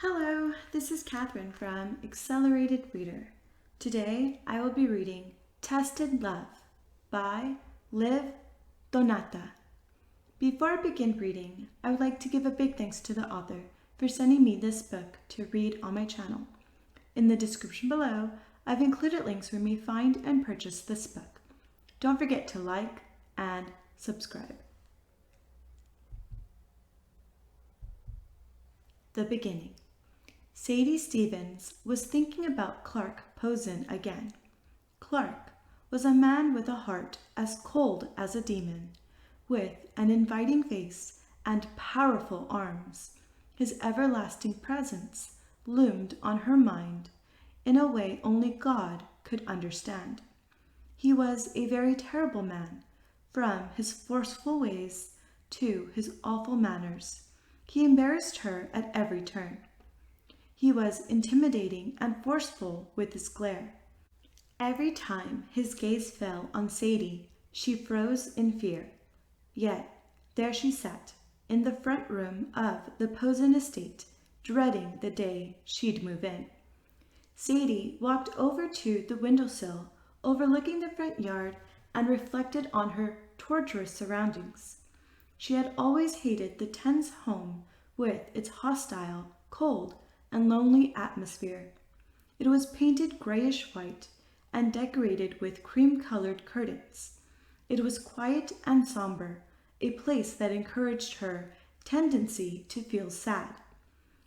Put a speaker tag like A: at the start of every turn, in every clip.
A: Hello, this is Catherine from Accelerated Reader. Today I will be reading Tested Love by Liv Donata. Before I begin reading, I would like to give a big thanks to the author for sending me this book to read on my channel. In the description below, I've included links where you may find and purchase this book. Don't forget to like and subscribe. The beginning. Sadie Stevens was thinking about Clark Posen again. Clark was a man with a heart as cold as a demon, with an inviting face and powerful arms. His everlasting presence loomed on her mind in a way only God could understand. He was a very terrible man, from his forceful ways to his awful manners. He embarrassed her at every turn. He was intimidating and forceful with his glare. Every time his gaze fell on Sadie, she froze in fear. Yet there she sat, in the front room of the Posen estate, dreading the day she'd move in. Sadie walked over to the windowsill, overlooking the front yard, and reflected on her torturous surroundings. She had always hated the tense home with its hostile, cold, and lonely atmosphere. It was painted grayish-white and decorated with cream-colored curtains. It was quiet and somber, a place that encouraged her tendency to feel sad.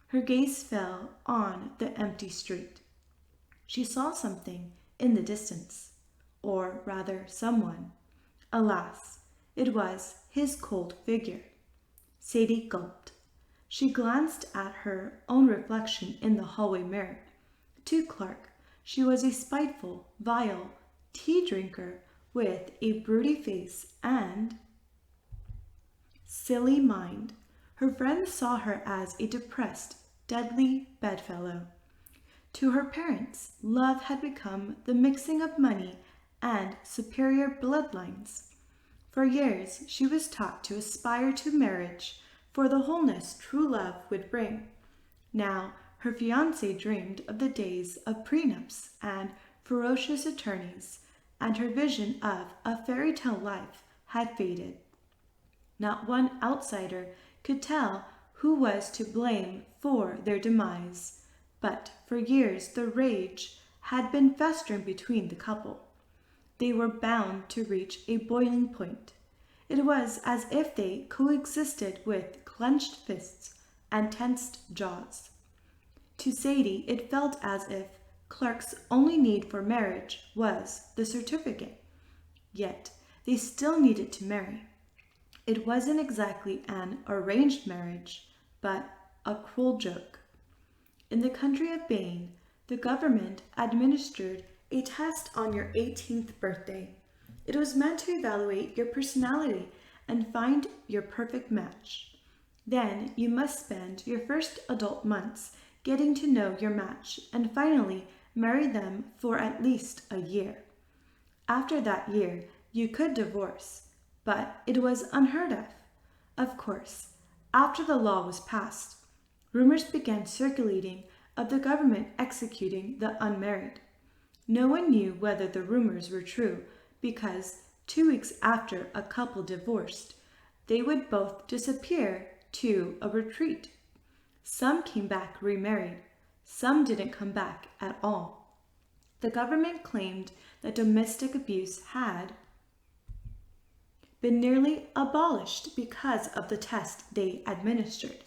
A: Her gaze fell on the empty street. She saw something in the distance, or rather someone. Alas, it was his cold figure. Sadie gulped. She glanced at her own reflection in the hallway mirror. To Clark, she was a spiteful, vile tea drinker with a broody face and silly mind. Her friends saw her as a depressed, deadly bedfellow. To her parents, love had become the mixing of money and superior bloodlines. For years, she was taught to aspire to marriage for the wholeness true love would bring. Now, her fiancé dreamed of the days of prenups and ferocious attorneys, and her vision of a fairy tale life had faded. Not one outsider could tell who was to blame for their demise, but for years the rage had been festering between the couple. They were bound to reach a boiling point. It was as if they coexisted with clenched fists and tensed jaws. To Sadie, it felt as if Clark's only need for marriage was the certificate. Yet, they still needed to marry. It wasn't exactly an arranged marriage, but a cruel joke. In the country of Bain, the government administered a test on your 18th birthday. It was meant to evaluate your personality and find your perfect match. Then you must spend your first adult months getting to know your match and finally marry them for at least a year. After that year, you could divorce, but it was unheard of. Of course, after the law was passed, rumors began circulating of the government executing the unmarried. No one knew whether the rumors were true because 2 weeks after a couple divorced, they would both disappear to a retreat. Some came back remarried, some didn't come back at all. The government claimed that domestic abuse had been nearly abolished because of the test they administered.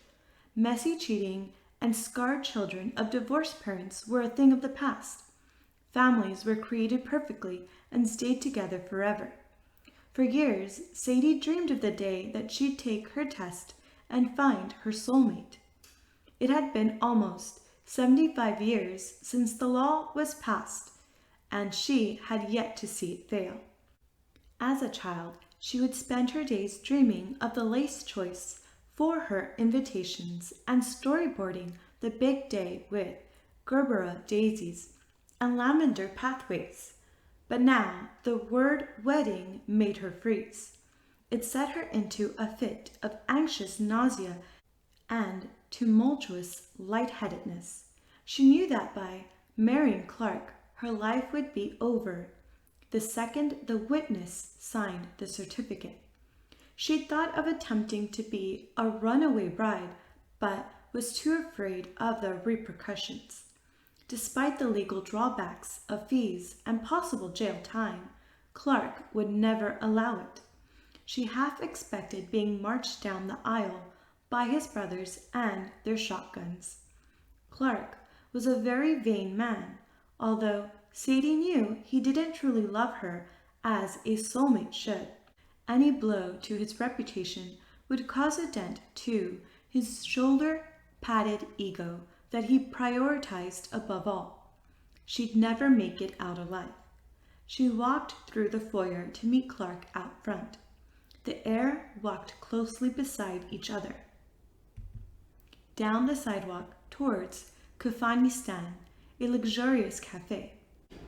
A: Messy cheating and scarred children of divorced parents were a thing of the past. Families were created perfectly and stayed together forever. For years, Sadie dreamed of the day that she'd take her test and find her soulmate. It had been almost 75 years since the law was passed, and she had yet to see it fail. As a child, she would spend her days dreaming of the lace choice for her invitations and storyboarding the big day with gerbera daisies and lavender pathways. But now the word wedding made her freeze. It set her into a fit of anxious nausea and tumultuous lightheadedness. She knew that by marrying Clark, her life would be over the second the witness signed the certificate. She thought of attempting to be a runaway bride, but was too afraid of the repercussions. Despite the legal drawbacks of fees and possible jail time, Clark would never allow it. She half expected being marched down the aisle by his brothers and their shotguns. Clark was a very vain man, although Sadie knew he didn't truly love her as a soulmate should. Any blow to his reputation would cause a dent to his shoulder-padded ego that he prioritized above all. She'd never make it out alive. She walked through the foyer to meet Clark out front. The heir walked closely beside each other. Down the sidewalk towards Kufanistan, a luxurious cafe.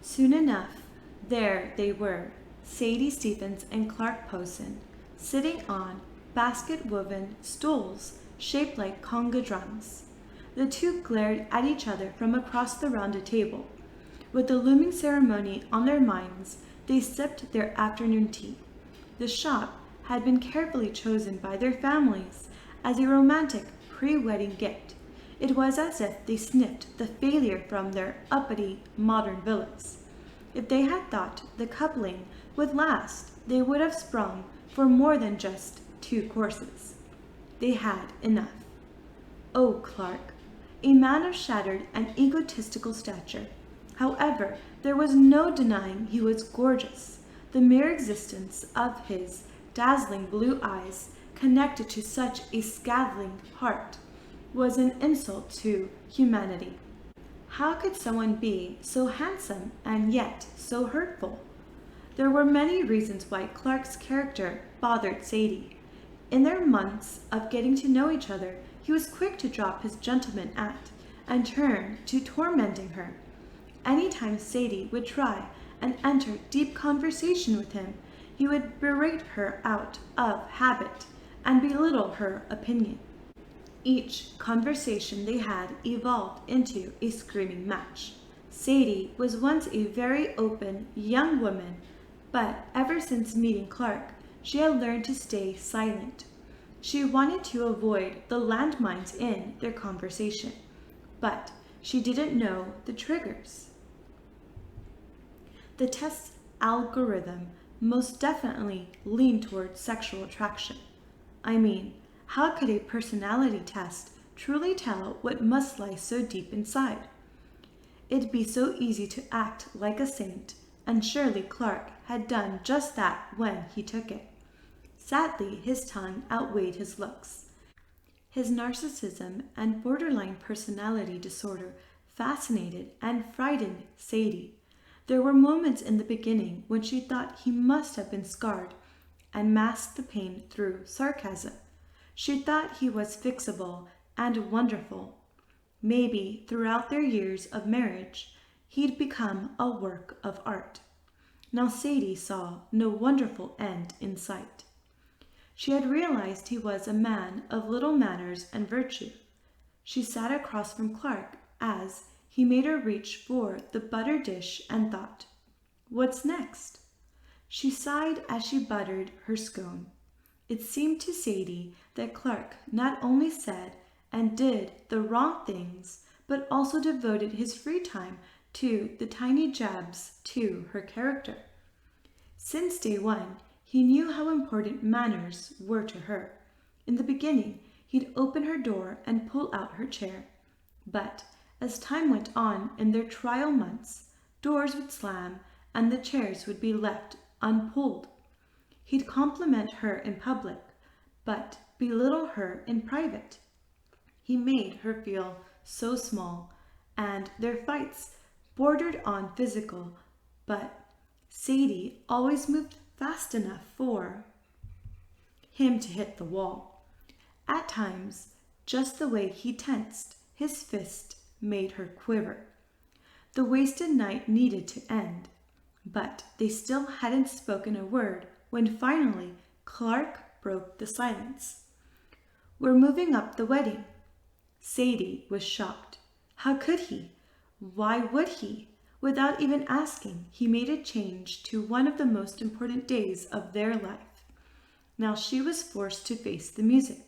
A: Soon enough, there they were, Sadie Stephens and Clark Posen, sitting on basket-woven stools shaped like conga drums. The two glared at each other from across the rounded table. With the looming ceremony on their minds, they sipped their afternoon tea. The shop had been carefully chosen by their families as a romantic pre-wedding gift. It was as if they sniffed the failure from their uppity modern villas. If they had thought the coupling would last, they would have sprung for more than just 2 courses. They had enough. Oh, Clark, a man of shattered and egotistical stature. However, there was no denying he was gorgeous. The mere existence of his dazzling blue eyes connected to such a scathing heart was an insult to humanity. How could someone be so handsome and yet so hurtful? There were many reasons why Clark's character bothered Sadie. In their months of getting to know each other, he was quick to drop his gentleman act and turn to tormenting her. Anytime Sadie would try and enter deep conversation with him, he would berate her out of habit and belittle her opinion. Each conversation they had evolved into a screaming match. Sadie was once a very open young woman, but ever since meeting Clark, she had learned to stay silent. She wanted to avoid the landmines in their conversation, but she didn't know the triggers. The test's algorithm most definitely leaned toward sexual attraction. I mean, how could a personality test truly tell what must lie so deep inside? It'd be so easy to act like a saint, and surely Clark had done just that when he took it. Sadly, his tongue outweighed his looks. His narcissism and borderline personality disorder fascinated and frightened Sadie. There were moments in the beginning when she thought he must have been scarred and masked the pain through sarcasm. She thought he was fixable and wonderful. Maybe throughout their years of marriage, he'd become a work of art. Now Sadie saw no wonderful end in sight. She had realized he was a man of little manners and virtue. She sat across from Clark as he made her reach for the butter dish and thought, "What's next?" She sighed as she buttered her scone. It seemed to Sadie that Clark not only said and did the wrong things, but also devoted his free time to the tiny jabs to her character. Since day one, he knew how important manners were to her. In the beginning, he'd open her door and pull out her chair. But as time went on in their trial months, doors would slam and the chairs would be left unpulled. He'd compliment her in public, but belittle her in private. He made her feel so small, and their fights bordered on physical, but Sadie always moved fast enough for him to hit the wall. At times, just the way he tensed his fist made her quiver. The wasted night needed to end, but they still hadn't spoken a word when finally Clark broke the silence. "We're moving up the wedding." Sadie was shocked. How could he? Why would he? Without even asking, he made a change to one of the most important days of their life. Now she was forced to face the music.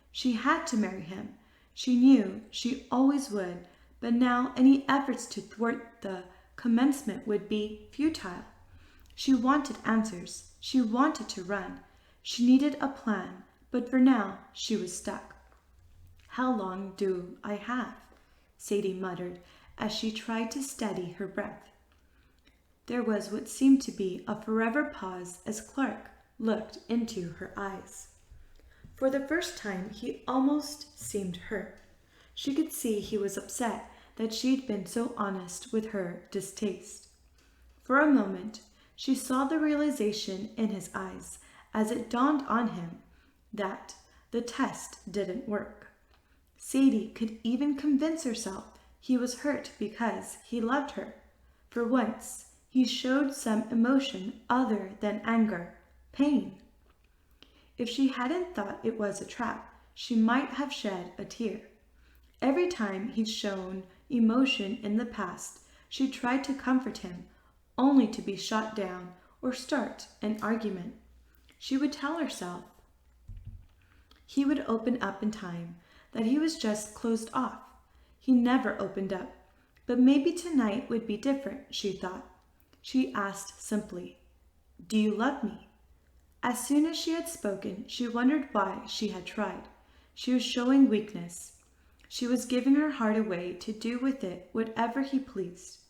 A: She had to marry him. She knew she always would, but now any efforts to thwart the commencement would be futile. She wanted answers. She wanted to run. She needed a plan, but for now she was stuck. How long do I have? Sadie muttered as she tried to steady her breath. There was what seemed to be a forever pause as Clark looked into her eyes. For the first time, he almost seemed hurt. She could see he was upset that she'd been so honest with her distaste. For a moment, she saw the realization in his eyes as it dawned on him that the test didn't work. Sadie could even convince herself he was hurt because he loved her. For once, he showed some emotion other than anger, pain. If she hadn't thought it was a trap, she might have shed a tear. Every time he'd shown emotion in the past, she tried to comfort him, only to be shot down or start an argument. She would tell herself he would open up in time, that he was just closed off. He never opened up, but maybe tonight would be different, she thought. She asked simply, "Do you love me?" As soon as she had spoken, she wondered why she had tried. She was showing weakness. She was giving her heart away to do with it whatever he pleased.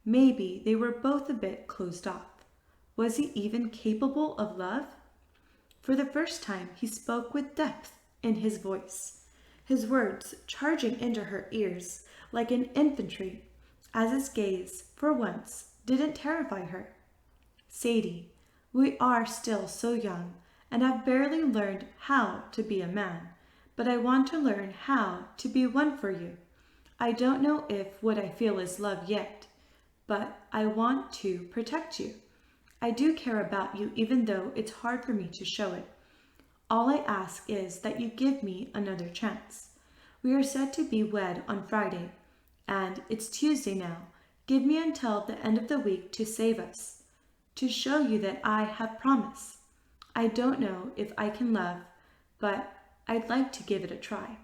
A: Maybe they were both a bit closed off. Was he even capable of love? For the first time, he spoke with depth in his voice, his words charging into her ears like an infantry, as his gaze, for once, didn't terrify her. "Sadie, we are still so young, and have barely learned how to be a man, but I want to learn how to be one for you. I don't know if what I feel is love yet, but I want to protect you. I do care about you even though it's hard for me to show it. All I ask is that you give me another chance. We are set to be wed on Friday, and it's Tuesday now. Give me until the end of the week to save us, to show you that I have promise. I don't know if I can love, but I'd like to give it a try."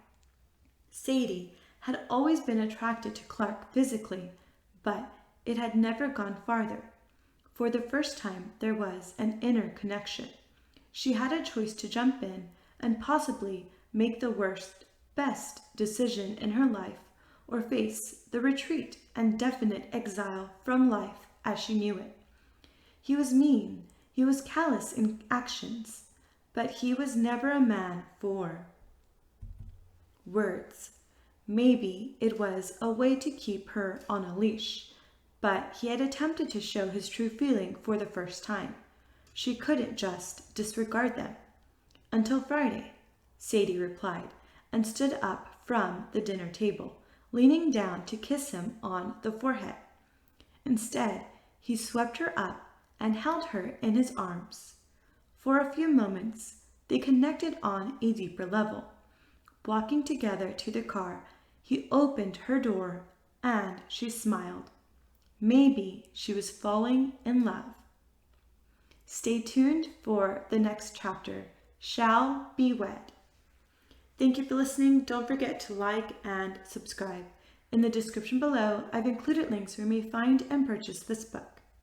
A: Sadie had always been attracted to Clark physically, but it had never gone farther. For the first time, there was an inner connection. She had a choice to jump in and possibly make the worst, best decision in her life, or face the retreat and definite exile from life as she knew it. He was mean, he was callous in actions, but he was never a man for words. Maybe it was a way to keep her on a leash, but he had attempted to show his true feeling for the first time. She couldn't just disregard them. "Until Friday," Sadie replied, and stood up from the dinner table, leaning down to kiss him on the forehead. Instead, he swept her up and held her in his arms. For a few moments, they connected on a deeper level. Walking together to the car, he opened her door and she smiled. Maybe she was falling in love. Stay tuned for the next chapter, Shall Be Wed. Thank you for listening. Don't forget to like and subscribe. In the description below, I've included links where you may find and purchase this book.